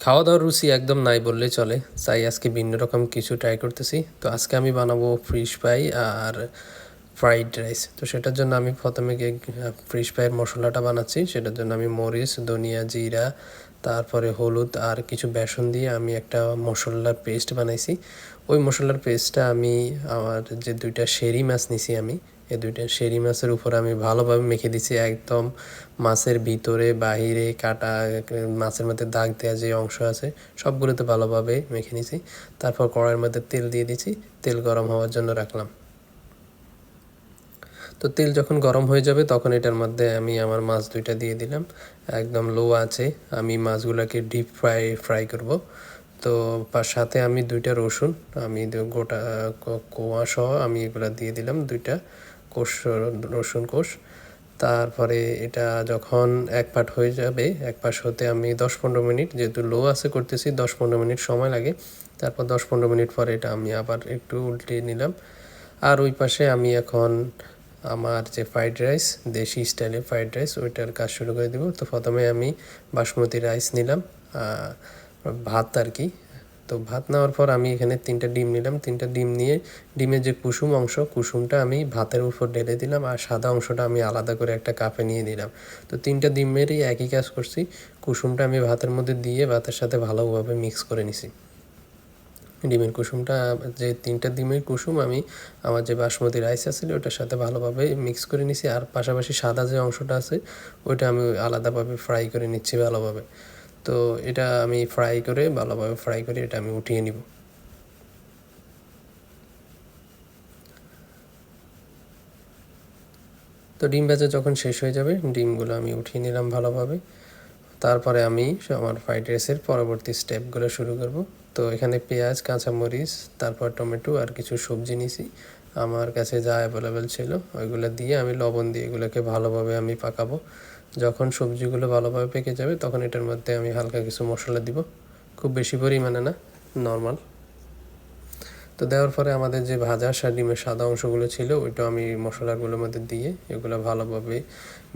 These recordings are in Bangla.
খাওয়া দাওয়ার রুচি একদম নাই বললেই চলে, তাই আজকে ভিন্ন রকম কিছু ট্রাই করতেছি। তো আজকে আমি বানাবো ফিশ ফ্রাই আর ফ্রাইড রাইস। তো সেটার জন্য আমি প্রথমে ফিশ ফ্রাইয়ের মশলাটা বানাচ্ছি। সেটার জন্য আমি মরিচ, ধনিয়া, জিরা, তারপরে হলুদ আর কিছু বেসন দিয়ে আমি একটা মশলার পেস্ট বানাইছি। ওই মশলার পেস্টটা আমি আমার যে 2টা শেরি মাছ নিছি, আমি এই 2টা শেরি মাছের উপর আমি ভালোভাবে মেখে দিছি। একদম মাছের ভিতরে বাহিরে কাটা মাছের মধ্যে দাগ দেওয়া যে অংশ আছে সবগুলোতে ভালোভাবে মেখে নিছি। তারপর কড়াইয়ের মধ্যে তেল দিয়ে দিছি, তেল গরম হওয়ার জন্য রাখলাম। তো তেল যখন গরম হয়ে যাবে তখন এটার মধ্যে আমি আমার মাছ 2টা দিয়ে দিলাম। একদম লো আছে আমি মাছগুলোকে ডিপ ফ্রাই করব। তো সাথে আমি 2টা রসুন, আমি গোটা কোয়া সহ আমি এগুলো দিয়ে দিলাম, 2টা কোষ, রসুন কোষ। তারপরে এটা যখন এক পাট হয়ে যাবে, এক পাশ হতে আমি 10-15 মিনিট, যেহেতু লো আছে করতেছি 10-15 মিনিট সময় লাগে। তারপর 10-15 মিনিট পরে এটা আমি আবার একটু উল্টে নিলাম। আর ওই পাশে আমি এখন আমার যে ফ্রাইড রাইস, দেশি স্টাইলের ফ্রাইড রাইস, ওইটার কাজ শুরু করে দেবো। তো প্রথমে আমি বাসমতি রাইস নিলাম, ভাত আর কি। তো ভাত নেওয়ার পর আমি এখানে 3টা ডিম নিলাম। 3টা ডিম নিয়ে ডিমের যে কুসুম অংশ, কুসুমটা আমি ভাতের উপর ঢেলে দিলাম, আর সাদা অংশটা আমি আলাদা করে একটা কাপে নিয়ে দিলাম। তো 3টা ডিমেরই একই কাজ করছি। কুসুমটা আমি ভাতের মধ্যে দিয়ে ভাতের সাথে ভালোভাবে মিক্স করে নিছি। ডিমের কুসুমটা, যে 3টা ডিমের কুসুম আমি আমার যে বাসমতি রাইস আছে ওটার সাথে ভালোভাবে মিক্স করে নিছি। আর পাশাপাশি সাদা যে অংশটা আছে ওইটা আমি আলাদাভাবে ফ্রাই করে নিচ্ছি ভালোভাবে। তো এটা আমি ভালোভাবে ফ্রাই করে এটা আমি উঠিয়ে নিব। তো ডিম ভাজা যখন শেষ হয়ে যাবে ডিমগুলো আমি উঠিয়ে নিলাম ভালোভাবে। তারপরে আমি আমার ফ্রাইড রাইসের পরবর্তী স্টেপগুলো শুরু করব। তো এখানে পেঁয়াজ, কাঁচামরিচ, তারপর টমেটো আর কিছু সবজি নিছি আমার কাছে যা অ্যাভেলেবেল ছিল, ওইগুলো দিয়ে আমি লবণ দিয়ে এগুলোকে ভালোভাবে আমি পাকাবো। যখন সবজিগুলো ভালোভাবে পেকে যাবে তখন এটার মধ্যে আমি হালকা কিছু মশলা দিব, খুব বেশি পরিমাণে না, নর্মাল। তো দেওয়ার পরে আমাদের যে ভাজা ডিমের সাদা অংশগুলো ছিল ওইটা আমি মশলাগুলোর মধ্যে দিয়ে এগুলো ভালোভাবে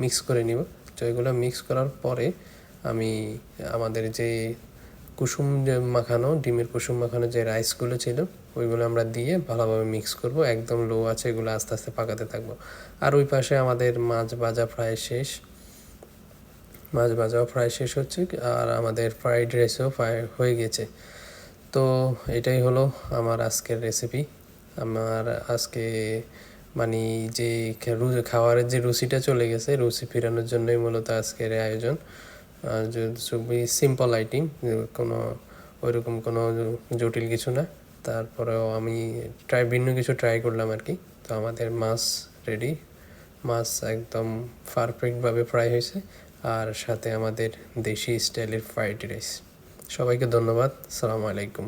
মিক্স করে নিব। তো এগুলো মিক্স করার পরে আমি আমাদের যে কুসুম মাখানো, ডিমের কুসুম মাখানো যে রাইসগুলো ছিল ওইগুলো আমরা দিয়ে ভালোভাবে মিক্স করব। একদম লো আছে, এগুলো আস্তে আস্তে পাকাতে থাকবো। আর ওই পাশে আমাদের মাছ ভাজাও প্রায় শেষ হচ্ছে, আর আমাদের ফ্রাইড রাইসও হয়ে গেছে। তো এটাই হলো আমার আজকের রেসিপি। আমার আজকে মানে যে খাওয়ারের যে রুচিটা চলে গেছে, রুচি ফেরানোর জন্যই মূলত আজকের আয়োজন। খুবই সিম্পল আইটেম, কোনো ওইরকম কোনো জটিল কিছু না। তারপরেও আমি ভিন্ন কিছু ট্রাই করলাম আর কি। তো আমাদের মাছ রেডি, মাছ একদম পারফেক্টভাবে ফ্রাই হয়েছে, আর সাথে আমাদের দেশি স্টাইলের ফ্রাইড রাইস। সবাইকে ধন্যবাদ। আসসালামু আলাইকুম।